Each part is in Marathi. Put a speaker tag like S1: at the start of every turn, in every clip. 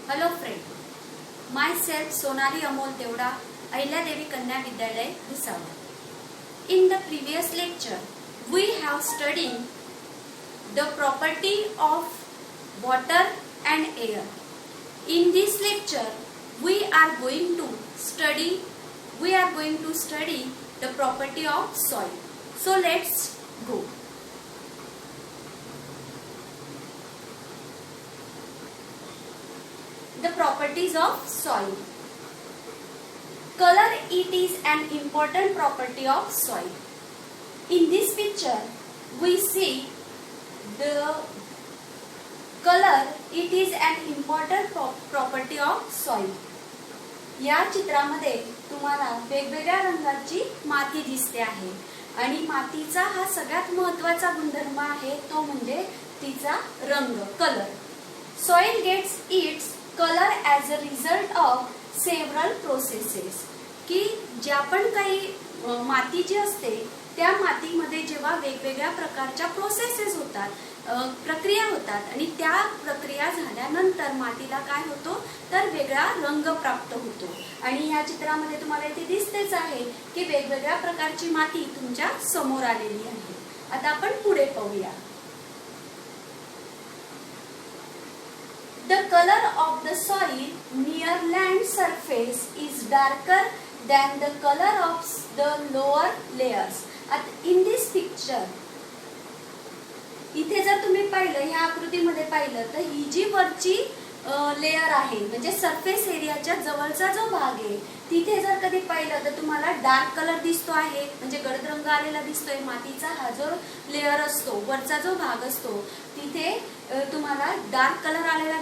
S1: Hello friend, myself Sonali Amol Devda, Ahilyadevi Kanya Vidyalaya, Bhusawal. In the previous lecture, we have studied the property of water and air. In this lecture, we are going to study the property of soil. So let's go. The properties of soil. Color, it is an important property of soil. In this picture, we see the color, it is an important property of soil. या चित्रामध्ये तुम्हाला वेगवेगळ्या रंगाची माती दिसते आहे आणि मातीचा हा सगळ्यात महत्त्वाचा गुणधर्म आहे तो म्हणजे तिचा रंग, colour. Soil gets its color as a result of several processes. की ज्या पण काही माती जी असते त्या मातीमध्ये जेव्हा वेगवेगळ्या प्रकारच्या प्रोसेसेस होतात, प्रक्रिया होतात आणि त्या प्रक्रिया झाल्यानंतर मातीला काय होतो तर वेगळा रंग प्राप्त होतो. आणि या चित्रामध्ये तुम्हाला इथे दिसतेच आहे की वेगवेगळ्या प्रकारची माती तुमच्या समोर आलेली आहे. आता आपण पुढे पाहूया. The color of the soil near land surface is darker than the color of the lower layers. In this picture, इथे जर तुम्ही पाहिलं, या आकृतीमध्ये पाहिलं तर ही जी वरची लेयर आहे म्हणजे सरफेस एरियाच्या जवळचा जो भाग आहे तिथे जर कधी पाहिलं तर तुम्हाला डार्क कलर दिसतो आहे, म्हणजे गडद रंग आलेला दिसतोय. मातीचा हा जो लेयर असतो, वरचा जो भाग असतो तिथे तुम्हाला डार्क कलर आलेला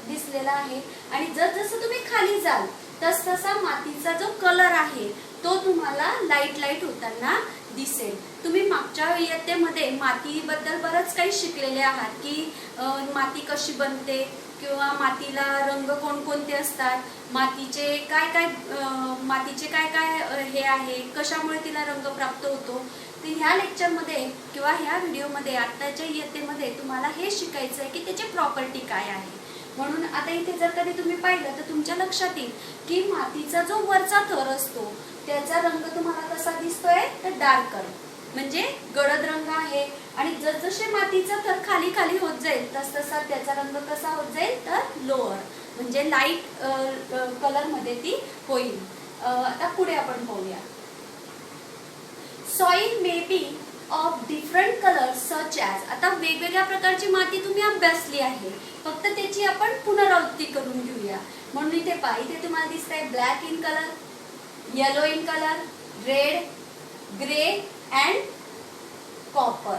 S1: दिसलेला आहे. आणि जसं तुम्ही खाली जाल तसा मातीचा जो कलर आहे तो तुम्हाला लाईट होताना दिसेल. तुम्ही मागच्या इयत्तेमध्ये मातीबद्दल बरंच काही शिकलेले आहात की माती कशी बनते किंवा मातीला रंग कोणकोणते असतात, मातीचे काय हे आहे, कशामुळे तिला रंग प्राप्त होतो. तर ह्या लेक्चरमध्ये किंवा ह्या व्हिडिओमध्ये आत्ताच्या इयत्तेमध्ये तुम्हाला हे शिकायचं आहे की त्याची प्रॉपर्टी काय आहे. म्हणून आता इथे जर कधी तुम्ही पाहिलं तर तुमच्या लक्षात येईल की मातीचा जो वरचा थर असतो त्याचा रंग तुम्हाला कसा दिसतोय तर डार्कर म्हणजे गडद रंग आहे. आणि जसजसे मातीचा थर खाली होत जाईल तसा त्याचा रंग कसा होत जाईल तर लोअर म्हणजे लाईट कलर मध्ये ती होईल. आता पुढे आपण पाहूया. Soil may be of different colours such as. आता वेगवेगळ्या प्रकारची माती तुम्ही अभ्यासली आहे, फक्त त्याची आपण पुनरावृत्ती करून घेऊया. म्हणून इथे पहा, इथे तुम्हाला दिसतंय black in colour, yellow in colour, red, grey and copper.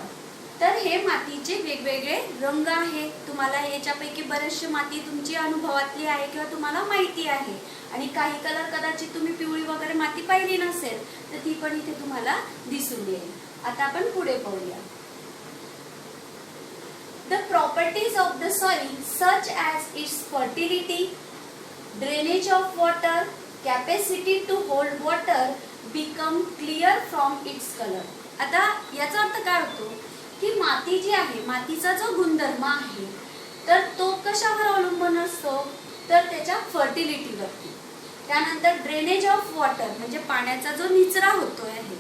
S1: तर हे मातीचे वेगवेगळे रंग आहेत. तुम्हाला याच्यापैकी बरेचशी माती तुमची अनुभवातली आहे किंवा तुम्हाला माहिती आहे. आणि काही कलर कदाचित तुम्ही पिवळी वगैरे माती पाहिली नसेल तर ती पण इथे तुम्हाला दिसून येईल. आता आपण पुढे पाहूया. The properties of the soil such as its fertility, drainage of water, capacity to hold water become clear from its color. आता याचा अर्थ काय होतो की माती जी आहे, मातीचा जो गुणधर्म आहे तर तो कशावर अवलंबून असतो तर त्याच्या फर्टिलिटीवरती. त्यानंतर ड्रेनेज ऑफ वॉटर म्हणजे पाण्याचा जो निचरा होतोय आहे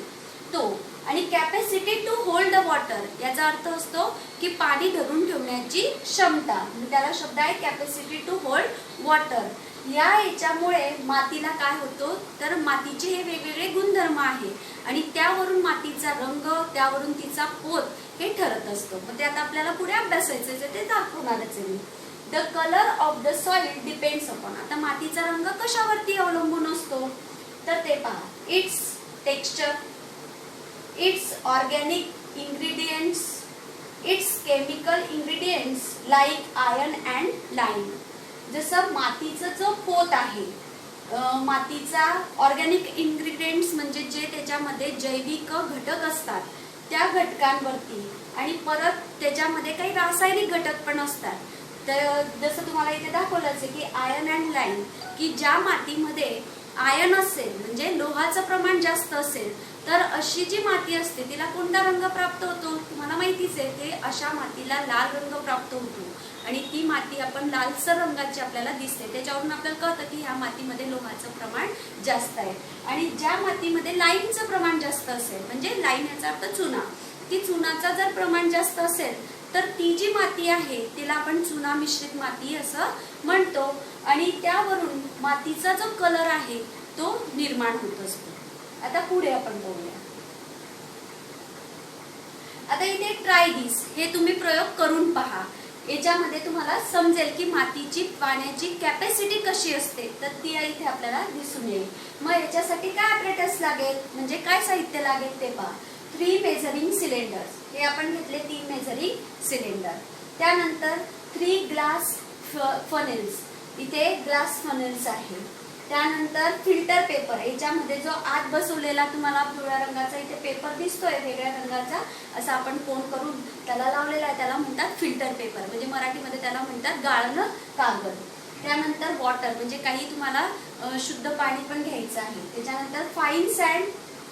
S1: तो. आणि capacity to hold the water याचा अर्थ असतो की पाणी धरून ठेवण्याची क्षमता, त्याला शब्द आहे कॅपॅसिटी टू होल्ड वॉटर. या याच्यामुळे मातीला काय होतो तर मातीचे हे वेगवेगळे गुणधर्म आहे आणि त्यावरून मातीचा रंग, त्यावरून तिचा पोत हे ठरत असतं. मग ते आता आपल्याला पुढे अभ्यासायचं ते दाखवणारच आहे मी. The colour of the soil depends upon. आता मातीचा रंग कशावरती अवलंबून असतो तर ते पहा. Its texture, its organic ingredients, its chemical ingredients like iron and lime. जसं मातीचं जो पोत आहे, मातीचा ऑर्गॅनिक इंग्रेडियंट्स म्हणजे जे त्याच्यामध्ये जैविक घटक असतात त्या घटकांवरती आणि परत त्याच्यामध्ये काही रासायनिक घटक पण असतात. तर जसं तुम्हाला इथे दाखवलंच आहे की आयर्न अँड लाईम, की ज्या मातीमध्ये आयर्न असेल म्हणजे लोहाचं प्रमाण जास्त असेल तर अशी जी माती असते तिला कोणता रंग प्राप्त होतो तुम्हाला माहितीच आहे. ते अशा मातीला लाल रंग प्राप्त होतो आणि ती माती आपण लालसर रंगाची आपल्याला दिसते. त्याच्यावरून आपल्याला कळतं की ह्या मातीमध्ये लोहाचं प्रमाण जास्त आहे. आणि ज्या मातीमध्ये लाईनचं प्रमाण जास्त असेल, म्हणजे लाईन याचा अर्थ चुना, ती चुनाचा जर प्रमाण जास्त असेल तर ती जी माती आहे तिला आपण चुना मिश्रित माती असं म्हणतो. आणि त्यावरून मातीचा जो कलर आहे तो निर्माण होत असतो. आता पुढे आपण बघूया. आता इथे ट्राय दिस हे तुम्ही प्रयोग करून पहा. याच्यामध्ये तुम्हाला समजेल की मातीची पाण्याची कॅपॅसिटी कशी असते, तर ती इथे आपल्याला दिसून येईल. मग याच्यासाठी काय ॲपरेटस लागेल, म्हणजे काय साहित्य लागेल ते पहा. 3 मेजरिंग सिलेंडर्स, हे आपण घेतले 3 मेजरिंग सिलेंडर. त्यानंतर 3 ग्लास फनेल्स, इथे ग्लास फनेल्स आहे. त्यानंतर फिल्टर पेपर, याच्यामध्ये जो आत बसवलेला तुम्हाला पिवळ्या रंगाचा इथे पेपर दिसतोय वेगळ्या रंगाचा, असा आपण कोन करून त्याला लावलेला आहे, त्याला म्हणतात फिल्टर पेपर, म्हणजे मराठीमध्ये त्याला म्हणतात गाळण कागद. त्यानंतर वॉटर, म्हणजे काही तुम्हाला शुद्ध पाणी पण घ्यायचं आहे. त्याच्यानंतर fine sand,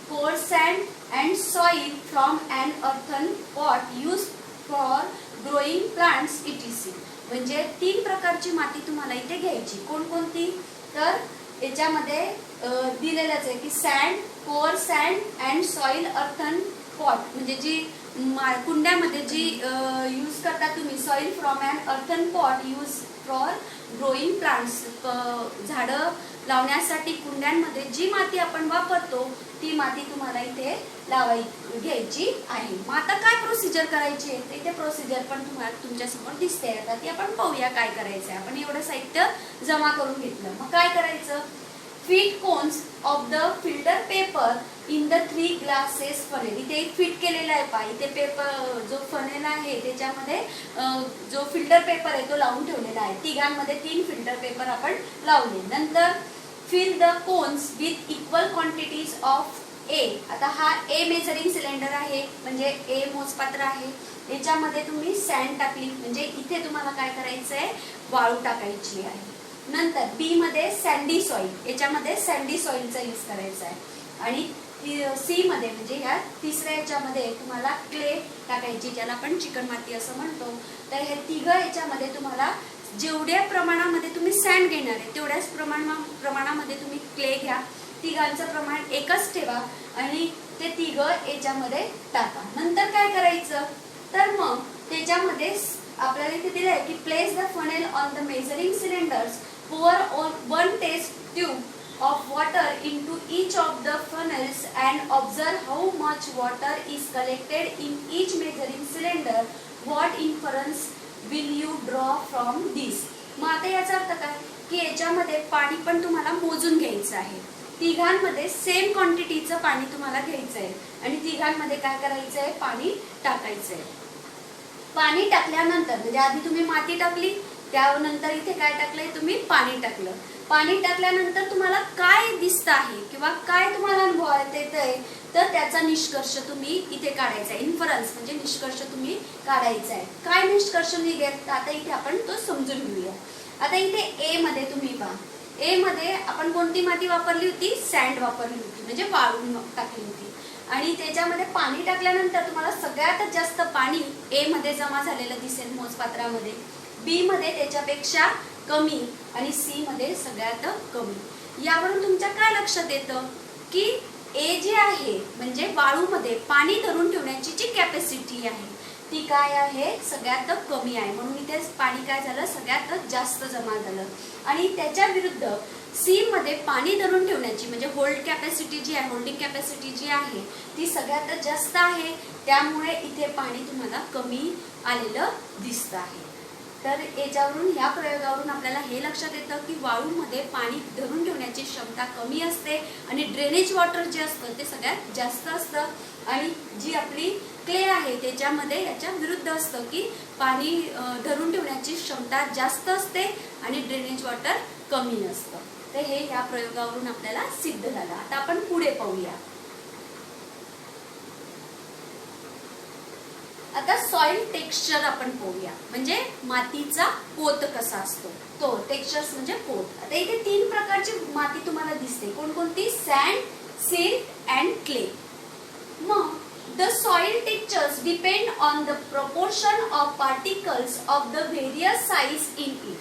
S1: coarse sand and soil from an earthen pot used for growing plants etc. म्हणजे 3 प्रकारची माती तुम्हाला इथे घ्यायची. कोणकोणती, तर याच्यामध्ये दिलेलंच आहे की sand, coarse sand and soil earthen pot, म्हणजे जी कुंड्यामध्ये जी यूज करता तुम्ही, soil from an earthen pot use for growing plants, झाडं लावण्यासाठी कुंड्यांमध्ये जी माती आपण वापरतो ती माती तुम्हाला इथे घ्यायची आहे. मग आता काय प्रोसिजर करायची आहे, इथे प्रोसिजर पण तुम्हाला तुमच्या समोर दिसते. आता ती आपण पाहूया काय करायचं आहे. आपण एवढं साहित्य जमा करून घेतलं. मग काय करायचं, fit cones of the filter paper in the 3 glasses funnel, इथे एक फिट केलेला आहे पहा. इथे पेपर जो फनेल आहे त्याच्यामध्ये जो फिल्टर पेपर आहे तो लावून ठेवलेला आहे. तिघांमध्ये 3 फिल्टर पेपर आपण लावले. नंतर fill the cones with equal quantities of A. आता हा ए मेजरिंग सिलेंडर आहे, म्हणजे ए मोजपात्र आहे. याच्यामध्ये तुम्ही सँड टाकली, म्हणजे इथे तुम्हाला काय करायचं आहे, वाळू टाकायची आहे. नंतर बी मध्ये सँडी सॉइल, याच्यामध्ये सँडी सॉइलचा यूज करायचा आहे. आणि सी मध्ये, म्हणजे ह्या तिसऱ्या याच्यामध्ये तुम्हाला क्ले टाकायची, ज्याला आपण चिकन माती असं म्हणतो. तर हे तिघं याच्यामध्ये तुम्हाला जेवढ्या प्रमाणामध्ये तुम्ही सँड घेणार आहे तेवढ्याच प्रमाणामध्ये तुम्ही क्ले घ्या. तिघांचं प्रमाण एकच ठेवा आणि ते तिघं याच्यामध्ये टाका. नंतर काय करायचं, तर मग त्याच्यामध्ये आपल्याला इथे दिलं आहे की place the funnel on the measuring cylinders, pour on 1 test tube of water into each of the funnels and observe how much water is collected in each measuring cylinder. What inference will you draw from this? मग आता याचा अर्थ काय की याच्यामध्ये पाणी पण तुम्हाला मोजून घ्यायचं आहे. तिघांमध्ये सेम क्वांटिटीचं पाणी तुम्हाला घ्यायचं आहे आणि तिघांमध्ये काय करायचं आहे, पाणी टाकायचं आहे. पाणी टाकल्यानंतर, म्हणजे आधी तुम्ही माती टाकली, त्यानंतर इथे काय टाकलंय, तुम्ही पाणी टाकलं. पाणी टाकल्यानंतर तुम्हाला काय दिसतं आहे किंवा काय तुम्हाला अनुभवात येतंय, तर त्याचा निष्कर्ष तुम्ही इथे काढायचा आहे. इन्फरन्स म्हणजे निष्कर्ष तुम्ही काढायचा आहे. काय निष्कर्ष निघेल, आता इथे आपण तो समजून घेऊया. आता इथे ए मध्ये तुम्ही पहा, ए मध्ये आपण कोणती माती वापरली होती, सँड वापरली होती, म्हणजे वाळू टाकली होती. आणि त्याच्यामध्ये पाणी टाकल्यानंतर तुम्हाला सगळ्यात जास्त पाणी ए मध्ये जमा झालेलं दिसेल मोजपात्रामध्ये, बी मध्ये त्याच्यापेक्षा कमी आणि सी मध्ये सगळ्यात कमी. यावरून तुमच्या काय लक्षात येतं की ए जे आहे म्हणजे वाळूमध्ये पाणी धरून ठेवण्याची जी कॅपॅसिटी आहे ती काय आहे, सगळ्यात कमी आहे. म्हणून इथे पाणी काय झालं, सगळ्यात जास्त जमा झालं. आणि त्याच्या विरुद्ध सी मध्ये पाणी धरून ठेवण्याची म्हणजे होल्ड कॅपॅसिटी जी आहे, होल्डिंग कॅपॅसिटी जी आहे ती सगळ्यात जास्त आहे. त्यामुळे इथे पाणी तुम्हाला कमी आलेलं दिसतं आहे. तर याच्यावरून, ह्या प्रयोगावरून आपल्याला हे लक्षात येतं की वाळूमध्ये पाणी धरून ठेवण्याची क्षमता कमी असते आणि ड्रेनेज वॉटर जे असतं ते सगळ्यात जास्त असतं. आणि जी आपली क्ले आहे त्याच्यामध्ये याच्या विरुद्ध असतं की पाणी धरून ठेवण्याची क्षमता जास्त असते आणि ड्रेनेज वॉटर कमी असतं. तर हे ह्या प्रयोगावरून आपल्याला सिद्ध झालं. आता आपण पुढे पाहूया. आता सॉइल टेक्स्चर आपण पाहूया, म्हणजे मातीचा पोत कसा असतो तो. टेक्स्चर्स म्हणजे पोत. आता इथे 3 प्रकारची माती तुम्हाला दिसते. कोणकोणती, सँड, सिल्ट अँड क्ले. मग The soil textures depend on the proportion of particles of the various size in it.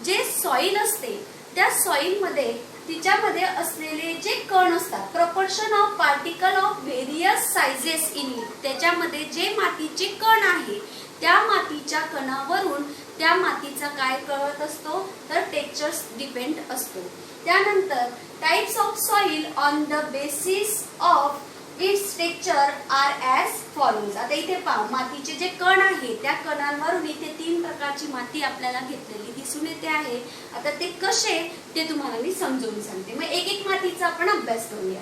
S1: जे सॉइल असते त्या सॉइल मध्ये तिच्यामध्ये असलेले जे कण असतात, proportion of particle of various sizes in it, त्याच्यामध्ये जे मातीचे कण आहे त्या मातीच्या कणावरून त्या मातीचा काय कळत असतो तर टेक्स्चर्स डिपेंड असतो. त्यानंतर types of soil on the basis of its texture are as follows. आता इथे पहा, मातीचे जे कण आहे त्या कणांवरून इथे 3 प्रकारची माती आपल्याला घेतलेली दिसून येते आहे. आता ते कसे ते तुम्हाला मी समजून सांगते. मग एक एक मातीचा आपण अभ्यास करूया.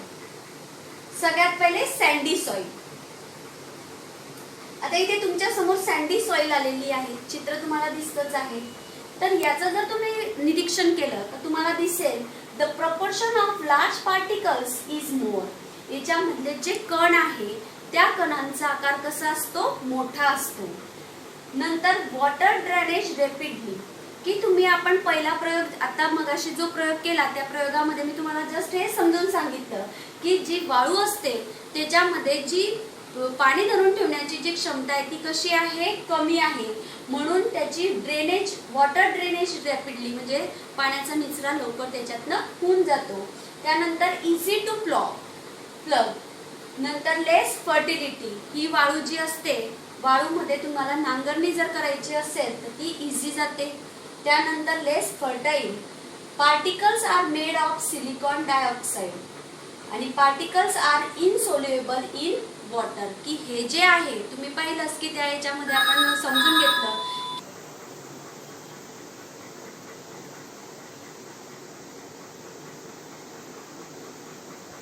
S1: सगळ्यात पहिले सँडी सॉइल. आता इथे तुमच्या समोर सँडी सॉइल आलेली आहे, चित्र तुम्हाला दिसतच आहे. तर याचं जर तुम्ही निरीक्षण केलं तर तुम्हाला दिसेल the proportion of large particles is more. याच्यामधले जे कण आहे त्या कणांचा आकार कसा असतो, मोठा असतो. नंतर वॉटर ड्रेनेज रॅपिडली, की तुम्ही आपण पहिला प्रयोग आता मगाशी जो प्रयोग केला त्या प्रयोगामध्ये मी तुम्हाला जस्ट हे समजून सांगितलं की जी वाळू असते त्याच्यामध्ये जी पाणी धरून ठेवण्याची जी क्षमता आहे ती कशी आहे, कमी आहे. म्हणून त्याची ड्रेनेज, वॉटर ड्रेनेज रॅपिडली म्हणजे पाण्याचा निचरा लवकर त्याच्यातनं होऊन जातो. त्यानंतर इझी टू प्लग. नंतर लेस फर्टिलिटी, ही वाळू जी असते वाळूमध्ये तुम्हाला नांगरणी जर करायची असेल तर ती इझी जाते. त्यानंतर less fertile. Particles are made of silicon dioxide आणि particles are insoluble in water, की हे जे आहे तुम्ही पाहिलंच की त्या याच्यामध्ये आपण समजून घेतलं.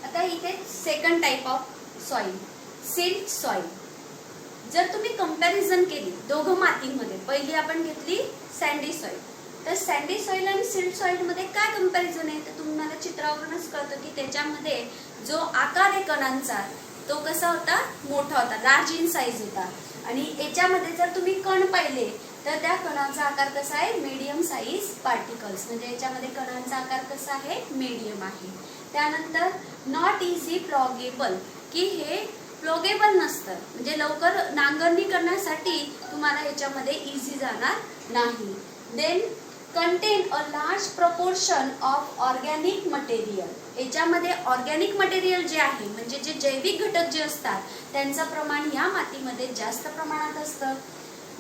S1: आता इथे second type of soil, silt soil. जर तुम्ही कंपॅरिझन केली दोघं मातीमध्ये, पहिली आपण घेतली सँडी सॉइल, तर सँडी सॉइल आणि सिल्ट सॉइल मध्ये काय कंपॅरिझन आहे तर तुम्हाला चित्रावरूनच कळतं की त्याच्यामध्ये जो आकार आहे कणांचा तो कसा होता, मोठा होता, लार्ज इन साइज होता. आणि याच्यामध्ये जर तुम्ही कण पाहिले तर त्या कणांचा आकार कसा आहे, मीडियम साइज पार्टिकल्स, म्हणजे याच्यामध्ये कणांचा आकार कसा आहे, मीडियम आहे. त्यानंतर नॉट इझी प्लॉगेबल, की हे प्लॉगेबल नसतं, म्हणजे लवकर नांगरणी करण्यासाठी तुम्हाला याच्यामध्ये इझी जाणार नाही. Then contain a large proportion of organic material. याच्यामध्ये ऑर्गॅनिक मटेरियल जे आहे म्हणजे जे जैविक घटक जे असतात त्यांचं प्रमाण या मातीमध्ये जास्त प्रमाणात असतं.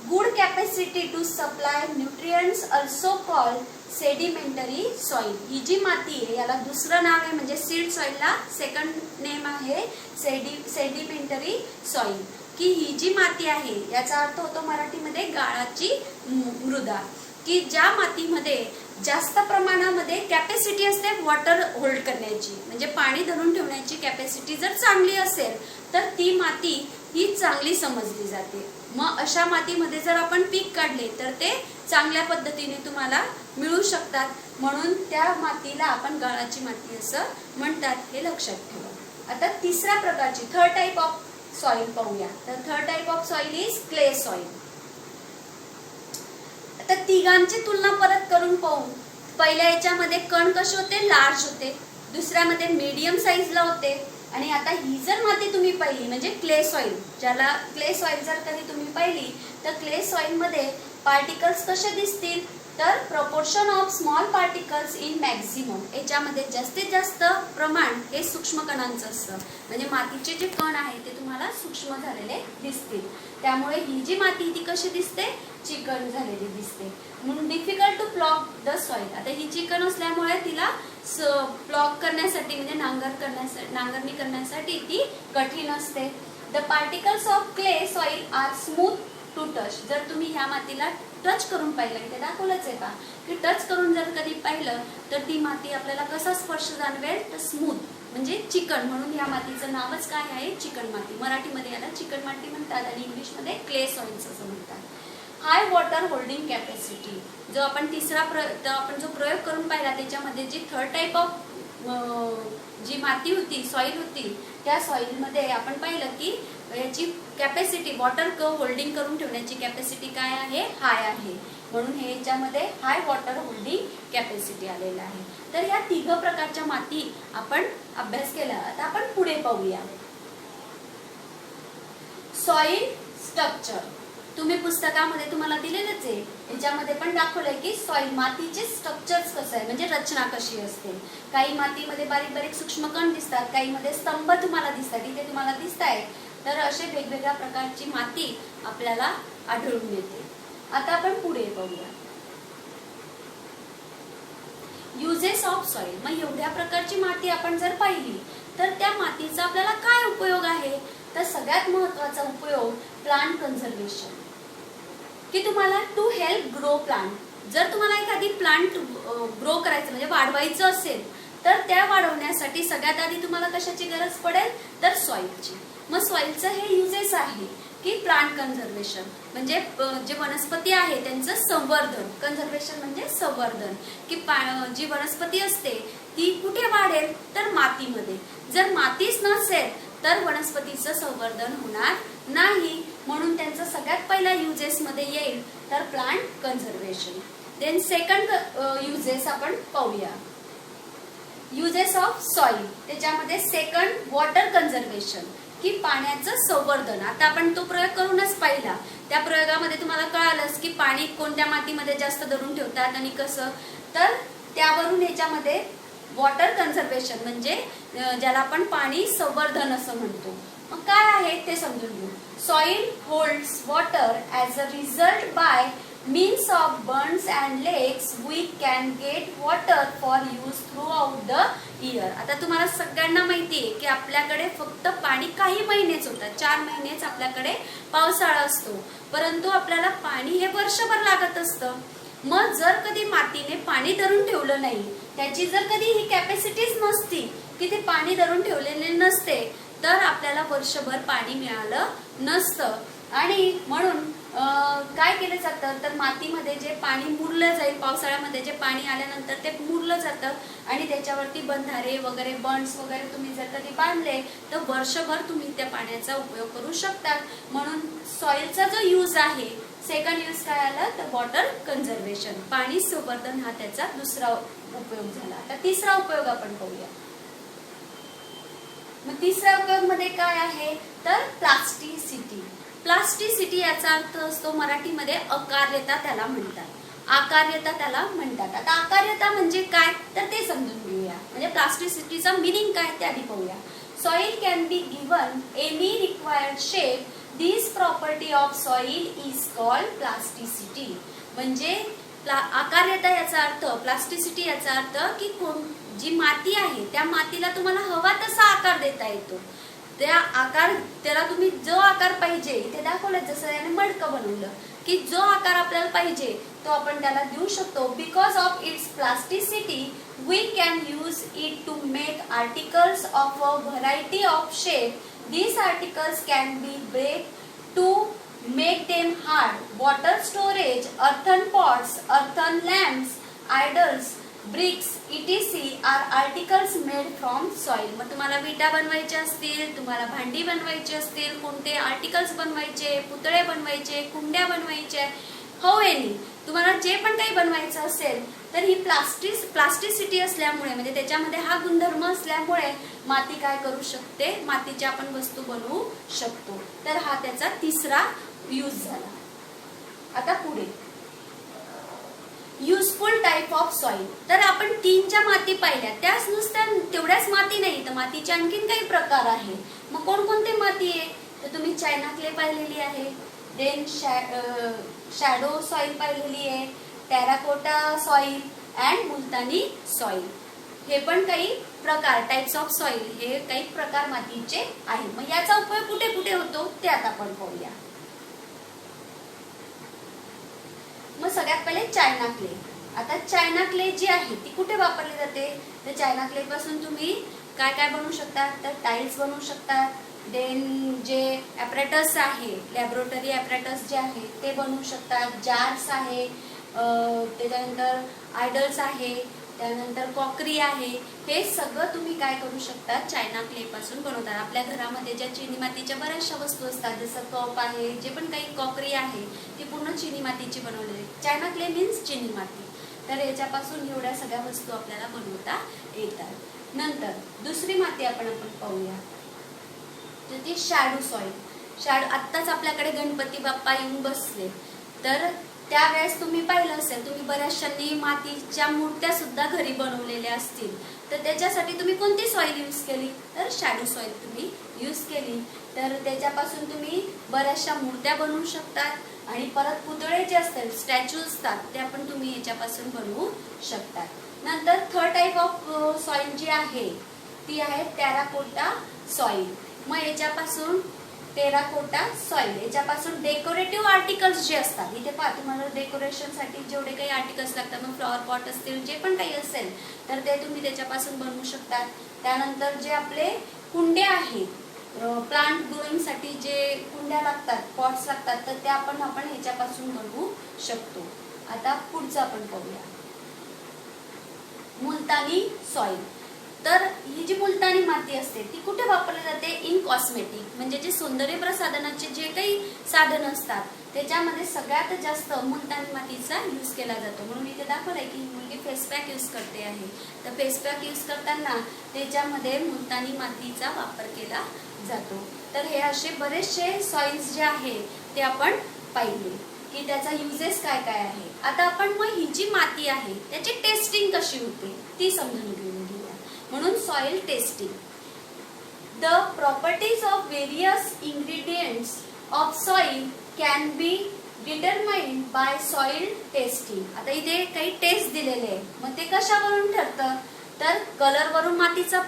S1: Good capacity to supply nutrients also called sedimentary soil. ही जी माती आहे याला दुसरं नाव आहे, म्हणजे सीड सॉइलला सेकंड नेम आहे सेडिमेंटरी सॉइल, की ही जी माती आहे याचा अर्थ होतो मराठीमध्ये गाळाची मृदा, की ज्या मातीमध्ये जास्त प्रमाणामध्ये कॅपॅसिटी असते वॉटर होल्ड करण्याची, म्हणजे पाणी धरून ठेवण्याची कॅपॅसिटी जर चांगली असेल तर ती माती ही चांगली समजली जाते. मग अशा मातीमध्ये जर आपण पीक काढले तर ते चांगल्या पद्धतीने तुम्हाला मिळू शकतात. म्हणून त्या मातीला आपण गाळाची माती असं म्हणतात, हे लक्षात ठेवा. आता तिसऱ्या प्रकारची थर्ड टाइप ऑफ सॉइल पाहूया. तर third type of soil is clay soil. आता तिघांची तुलना परत करून पाहू. पहिल्या याच्यामध्ये कण कसे होते, लार्ज होते. दुसऱ्यामध्ये मीडियम साईजला होते. आणि आता ही जर माती तुम्ही पाहिली म्हणजे क्ले सॉइल, ज्याला क्ले सॉइल जर कधी तुम्ही पाहिली तर क्ले सॉइल मध्ये पार्टिकल्स कसे दिसतील तर proportion of small particles in maximum. याच्यामध्ये जास्तीत जास्त प्रमाण हे सूक्ष्म कणांचं असतं, म्हणजे मातीचे जे कण आहे ते तुम्हाला सूक्ष्म झालेले दिसतील. त्यामुळे ही जी माती ती कशी दिसते, चिकन झालेली दिसते. म्हणून difficult to plough the soil. आता ही चिकन असल्यामुळे तिला प्लॉग करण्यासाठी म्हणजे नांगरणी करण्यासाठी ती कठीण असते. The particles of clay soil are smooth to touch. जर तुम्ही ह्या मातीला टच करून पाहिलं, इथे दाखवलंच आहे का की टच करून जर कधी पाहिलं तर ती माती आपल्याला कसा स्पर्श जाणवेल तर स्मूथ, म्हणजे चिकन. म्हणून या मातीचं नावच काय आहे, चिकन माती. मराठीमध्ये याला चिकन माती म्हणतात आणि इंग्लिशमध्ये क्ले सॉइल्स असं म्हणतात. हाय वॉटर होल्डिंग कॅपॅसिटी. जो आपण आपण जो प्रयोग करून पाहिला त्याच्यामध्ये जी थर्ड टाइप ऑफ जी माती होती, सॉइल होती, त्या सॉइलमध्ये आपण पाहिलं की याची कॅपॅसिटी वॉटर होल्डिंग करून ठेवण्याची कॅपॅसिटी काय आहे, हाय आहे. म्हणून हे याच्यामध्ये हाय वॉटर होल्डिंग कॅपॅसिटी आलेला आहे. तर या तिघ प्रकारच्या माती आपण अभ्यास केला. आता आपण पुढे पाहूया. सॉइल स्ट्रक्चर तुम्ही पुस्तकामध्ये तुम्हाला दिलेलंच आहे, याच्यामध्ये पण दाखवलंय की सॉइल मातीचे स्ट्रक्चर्स कसं आहे, म्हणजे रचना कशी असते. काही मातीमध्ये बारीक बारीक सूक्ष्म कण दिसतात, काही मध्ये स्तंभ तुम्हाला दिसतात, इथे तुम्हाला दिसत आहेत. तर असे वेगवेगळ्या प्रकारची माती आपल्याला आढळून येते. आता आपण पुढे बघूया युजेस ऑफ सॉइल. मग एवढ्या प्रकारची माती आपण जर पाहिली तर त्या मातीचा आपल्याला काय उपयोग आहे, तर सगळ्यात महत्त्वाचा उपयोग प्लांट कन्झर्वेशन, की तुम्हाला टू हेल्प ग्रो प्लांट. जर तुम्हाला एखादी प्लांट ग्रो करायचं म्हणजे वाढवायचं असेल तर त्या वाढवण्यासाठी सगळ्यात आधी तुम्हाला कशाची गरज पडेल, तर सॉइलची. मग सॉइलचं हे युजेस आहे की प्लांट कन्झर्वेशन म्हणजे जे वनस्पती आहे त्यांचं संवर्धन. कन्झर्वेशन म्हणजे संवर्धन, की जी वनस्पती असते ती कुठे वाढेल, तर मातीमध्ये. जर मातीच नसेल तर वनस्पतीचं संवर्धन होणार नाही. म्हणून त्यांचं सगळ्यात पहिला युजेस मध्ये येईल तर plant conservation. Then second uses आपण पाहूया युजेस ऑफ सॉइल. त्याच्यामध्ये सेकंड वॉटर कन्झर्वेशन, की पाण्याचं संवर्धन. आता आपण तो प्रयोग करूनच पाहिला. त्या प्रयोगामध्ये तुम्हाला कळालंच की पाणी कोणत्या मातीमध्ये जास्त धरून ठेवतात आणि कसं. तर त्यावरून याच्यामध्ये वॉटर कन्झर्वेशन म्हणजे ज्याला आपण पाणी संवर्धन असं म्हणतो. मग काय आहे ते समजून घेऊ. Soil holds water as a result by means of burns and lakes we can get water for use throughout the year. आता तुम्हाला सगळ्यांना माहिती आहे की आपल्याकडे फक्त पाणी काही महिनेच होतात, 4 महिनेच आपल्याकडे पावसाळा असतो, परंतु आपल्याला पाणी हे वर्षभर लागत असतं. मग जर कधी मातीने पाणी धरून ठेवलं नाही, त्याची जर कधी ही कॅपॅसिटीच नसती की ते पाणी धरून ठेवलेले नसते, तर आपल्याला वर्षभर पाणी मिळालं नसतं. आणि म्हणून काय केलं जातं, तर मातीमध्ये जे पाणी मुरलं जाईल, पावसाळ्यामध्ये जे पाणी आल्यानंतर ते मुरलं जातं आणि त्याच्यावरती बंधारे वगैरे बंड्स वगैरे तुम्ही जर कधी बांधले तर वर्षभर तुम्ही त्या पाण्याचा उपयोग करू शकतात. म्हणून सॉइलचा जो यूज आहे, सेकंड यूज काय आला, तर वॉटर कन्झर्वेशन, पाणी संवर्धन हा त्याचा दुसरा उपयोग झाला. आता तिसरा उपयोग आपण पाहूया. मग तिसऱ्या उपयोग मध्ये काय आहे, तर प्लास्टिसिटी. प्लास्टिसिटी याचा अर्थ असतो मराठीमध्ये अकार्यता त्याला म्हणतात, आकार्यता त्याला म्हणतात. आता आकार्यता म्हणजे काय तर ते समजून घेऊया. म्हणजे प्लास्टिसिटीचा मीनिंग काय ते आधी पाहूया. Soil can be given any required shape. This property of soil is called plasticity. म्हणजे आकार्यता याचा अर्थ, प्लास्टिसिटी याचा अर्थ की जी माती आहे त्या मातीला तुम्हाला हवा तसा आकार देता येतो. त्याला तुम्ही जो आकार पाहिजे, इथे दाखवलं जसं याने मडकं बनवलं की जो आकार आपल्याला पाहिजे तो आपण त्याला देऊ शकतो. Because of its plasticity we can use it to make articles of a variety of shape. These articles can be break to make them hard. Water storage, earthen pots, earthen lamps, idols, bricks, etc. are articles made from soil. मग तुम्हाला विटा बनवायचे असतील, तुम्हाला भांडी बनवायची असतील, कोणते आर्टिकल्स बनवायचे, पुतळे बनवायचे, कुंड्या बनवायचे, हो एनी तुम्हाला जे पण काही बनवायचं असेल तर ही प्लास्टिसिटी असल्यामुळे, म्हणजे त्याच्यामध्ये हा गुणधर्म असल्यामुळे माती काय करू शकते, मातीच्या आपण वस्तू बनवू शकतो. तर हा त्याचा तिसरा यूज झाला. आता पुढे युजफुल टाइप ऑफ सॉइल. तर आपण 3 माती पाहिल्या, त्याच नुसत्या तेवढ्याच माती नाही तर मातीचे आणखीन काही प्रकार आहे. मग कोणकोणते माती आहे, तर तुम्ही चायना क्ले पाहिलेली आहे, देन शॅडो सॉइल पाहिलेली आहे, terracotta soil and Multani soil. हे पण काही प्रकार, टाइप्स ऑफ सॉइल, हे काही प्रकार मातीचे आहे. मग याचा उपयोग कुठे कुठे होतो ते आता आपण पाहूया. मग सगळ्यात पहिले चायना क्ले. आता चायना क्ले जी आहे ती कुठे वापरली जाते, तर चायना क्ले पासून तुम्ही काय काय बनवू शकता, तर टाइल्स बनवू शकता. देन जे ॲपरेटस आहे, लॅबोरेटरी ॲपरेटस जे आहे ते बनवू शकतात. जार्स आहे, त्याच्यानंतर आयडल्स आहे, त्यानंतर कॉकरी आहे. हे सगळं तुम्ही काय करू शकता, चायना क्ले पासून बनवतात. आपल्या घरामध्ये ज्या चिनी मातीच्या बऱ्याचशा वस्तू असतात, जसं कप आहे, जे पण काही कॉकरी आहे ती पूर्ण चिनी मातीची बनवलेली. चायना क्ले मीन्स चिनी माती. तर याच्यापासून एवढ्या सगळ्या वस्तू आपल्याला बनवता येतात. नंतर दुसरी माती आपण पाहूया, तर ती शॅडो सॉइल. आत्ताच आपल्याकडे गणपती बाप्पा येऊन बसले, तर त्यावेळेस तुम्ही पाहिलं असेल, तुम्ही बऱ्याचशांनी मातीच्या मूर्त्या सुद्धा घरी बनवलेल्या असतील, तर त्याच्यासाठी तुम्ही कोणती सॉइल यूज केली, तर शॅडो सॉइल तुम्ही यूज केली. तर त्याच्यापासून तुम्ही बऱ्याचशा मूर्त्या बनवू शकतात आणि परत पुतळे जे असतात, स्टॅच्यू असतात, त्या पण तुम्ही याच्यापासून बनवू शकतात. नंतर थर्ड टाइप ऑफ सॉइल जी आहे ती आहे टेराकोटा सॉइल. मग याच्यापासून टेराकोटा सॉइल, याच्यापासून डेकोरेटिव्ह आर्टिकल्स जे असतात, इथे पहा तुम्हाला डेकोरेशनसाठी जेवढे काही आर्टिकल्स लागतात, मग फ्लॉवर पॉट असतील, जे पण काही असेल तर ते तुम्ही त्याच्यापासून बनवू शकतात. त्यानंतर जे आपले कुंड्या आहेत, प्लांट ग्रोईंगसाठी जे कुंड्या लागतात, पॉट्स लागतात, तर त्या आपण ह्याच्यापासून बनवू शकतो. आता पुढचं आपण पाहूया, मुलतानी सॉइल. तर ही जी मुलतानी माती असते ती कुठे वापरली जाते, इन कॉस्मेटिक, म्हणजे जे सौंदर्य प्रसाधनाचे जे काही साधन असतात त्याच्यामध्ये सगळ्यात जास्त मुलतानी मातीचा यूज केला जातो. म्हणून इथे दाखवलंय की ही मुलगी फेस पॅक यूज करते आहे, तर फेस पॅक यूज करताना त्याच्यामध्ये मुलतानी मातीचा वापर केला जातो. तर हे असे बरेचसे सॉइल्स जे आहे ते आपण पाहिले की त्याचा युजेस काय काय आहे. आता आपण मग ही जी माती आहे त्याची टेस्टिंग कशी होते ती समजून घेऊया. म्हणून soil testing. The properties of various ingredients of soil can be determined by soil testing. आता इथे काही टेस्ट दिलेले आहे, मग ते कशावरून ठरतं, तर कलर वरून मातीचा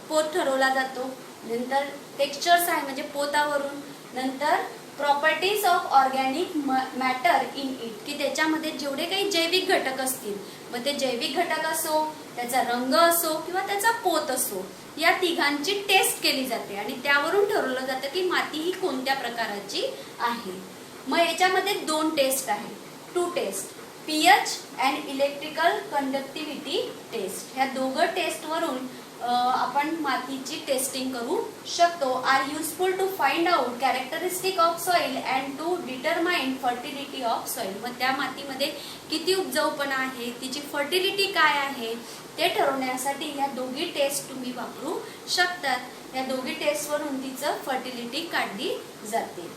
S1: पोत ठरवला जातो, नंतर टेक्स्चर्स आहे म्हणजे पोतावरून, नंतर properties of organic matter in it, की त्याच्यामध्ये जेवढे काही जैविक घटक असतील, मग ते जैविक घटक असो, त्याचा रंग असो किंवा त्याचा पोत असो, या तिघांची टेस्ट केली जाते आणि त्यावरून ठरवलं जातं की माती ही कोणत्या प्रकाराची आहे. मग याच्यामध्ये दोन टेस्ट आहे, two test, pH and electrical conductivity test. ह्या दोघं टेस्टवरून आपण मातीची टेस्टिंग करू शकतो. Are useful to find out characteristic of soil and to determine fertility of soil. मग त्या मातीमध्ये किती उपजाऊपणा आहे, तिची फर्टिलिटी काय आहे ते ठरवण्यासाठी ह्या दोघी टेस्ट तुम्ही वापरू शकतात. या दोघी टेस्टवरून तिचं फर्टिलिटी काढली जाते.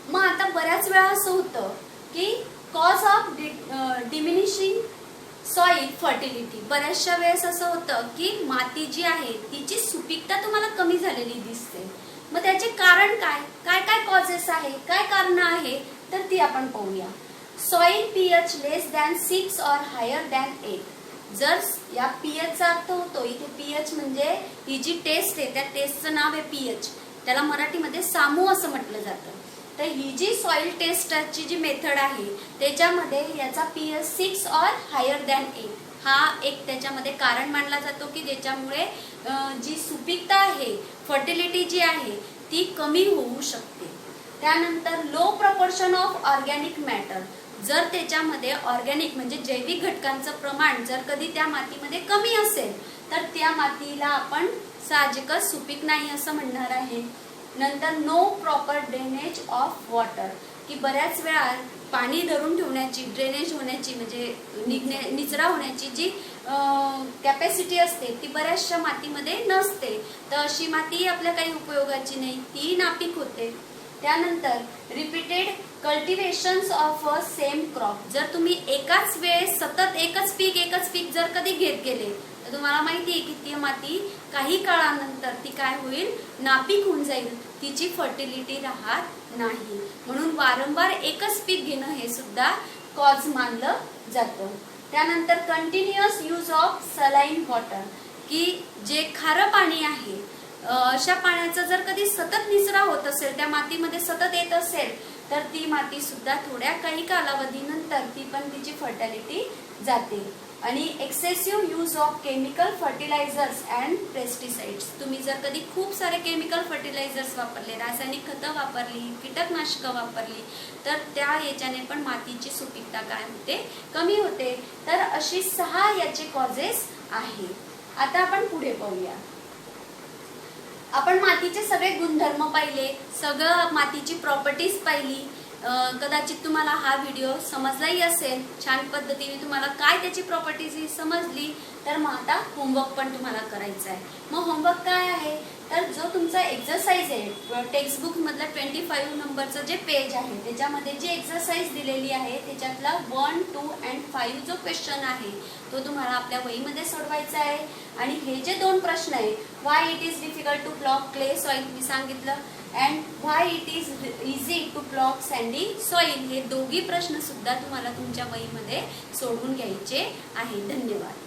S1: मग आता बऱ्याच वेळा असं होतं की cause of diminishing soil fertility, बऱ्याचशा वेळेस असं होतं की माती जी आहे तिची सुपीकता तुम्हाला कमी झालेली दिसते. मग त्याचे कारण काय काय काय कॉजेस आहे, काय कारण आहे, तर ती आपण पाहूया. सॉइल पीएच लेस दॅन 6 और हायर दॅन 8. जर या पीएचचा अर्थ होतो, इथे पीएच म्हणजे ही जी टेस्ट आहे त्या टेस्टचं नाव आहे पीएच, त्याला मराठीमध्ये सामू असं म्हटलं जातं. तर ही जी सॉइल टेस्टची जी मेथड आहे त्याच्यामध्ये याचा पीएच 6 और हायर दॅन 8 हा एक त्याच्यामध्ये कारण मानला जातो की ज्याच्यामुळे जी सुपीकता आहे, फर्टिलिटी जी आहे ती कमी होऊ शकते. त्यानंतर low proportion of organic matter, जर त्याच्यामध्ये ऑर्गॅनिक म्हणजे जैविक घटकांचं प्रमाण जर कधी त्या मातीमध्ये कमी असेल तर त्या मातीला आपण साहजिकच सुपीक नाही असं म्हणणार आहे. नंतर no proper drainage of water, की बऱ्याच वेळा पाणी धरून ठेवण्याची, ड्रेनेज होण्याची म्हणजे निचरा होण्याची जी कॅपॅसिटी असते ती बऱ्याचशा मातीमध्ये नसते, तर अशी माती आपल्या काही उपयोगाची नाही, ती नापीक होते. त्यानंतर repeated cultivations of a same crop, जर तुम्ही एकाच वेळेस सतत एकच पीक जर कधी घेत गेले तर तुम्हाला माहिती आहे की ती माती काही काळानंतर ती काय होईल, नापीक होऊन जाईल, तिची फर्टिलिटी राहत नाही. म्हणून वारंवार एकच पीक घेणं हे सुद्धा कॉज मानलं जातं. त्यानंतर continuous use of saline water, की जे खारं पाणी आहे अशा पाण्याचा जर कधी सतत निचरा होत असेल, त्या मातीमध्ये सतत येत असेल, तर ती माती सुद्धा थोड्या काही कालावधीनंतर ती पण तिची फर्टिलिटी जाते. आणि excessive use of chemical fertilizers and pesticides, तुम्ही जर कधी खूप सारे केमिकल फर्टिलायझर्स वापरले, रासायनिक खतं वापरली, कीटकनाशकं वापरली, तर त्या याच्याने पण मातीची सुपीकता काय होते, कमी होते. तर अशी 6 याचे कॉजेस आहे. आता आपण पुढे पाहूया. आपण मातीचे सगळे गुणधर्म पाहिले, सगळं मातीची प्रॉपर्टीज पाहिली, कदाचित तुम्हाला हा व्हिडिओ समजलाही असेल, छान पद्धतीने तुम्हाला काय त्याची प्रॉपर्टीज ही समजली. तर मग आता होमवर्क पण तुम्हाला करायचा आहे. मग होमवर्क काय आहे, तर जो तुमचा एक्सरसाइज आहे टेक्स्टबुक मधला 25 नंबरचं जे पेज आहे त्याच्यामध्ये जी एक्सरसाइज दिलेली आहे त्याच्यातला 1, 2 and 5 जो क्वेश्चन आहे तो तुम्हाला आपल्या वहीमध्ये सोडवायचा आहे. आणि हे जे 2 प्रश्न आहे, why it is difficult to plough clay soil मी सांगितलं, and why it is easy to plough sandy soil, हे दोघी प्रश्न सुद्धा तुम्हाला तुमच्या वहीमध्ये सोडवून घ्यायचे आहे. धन्यवाद.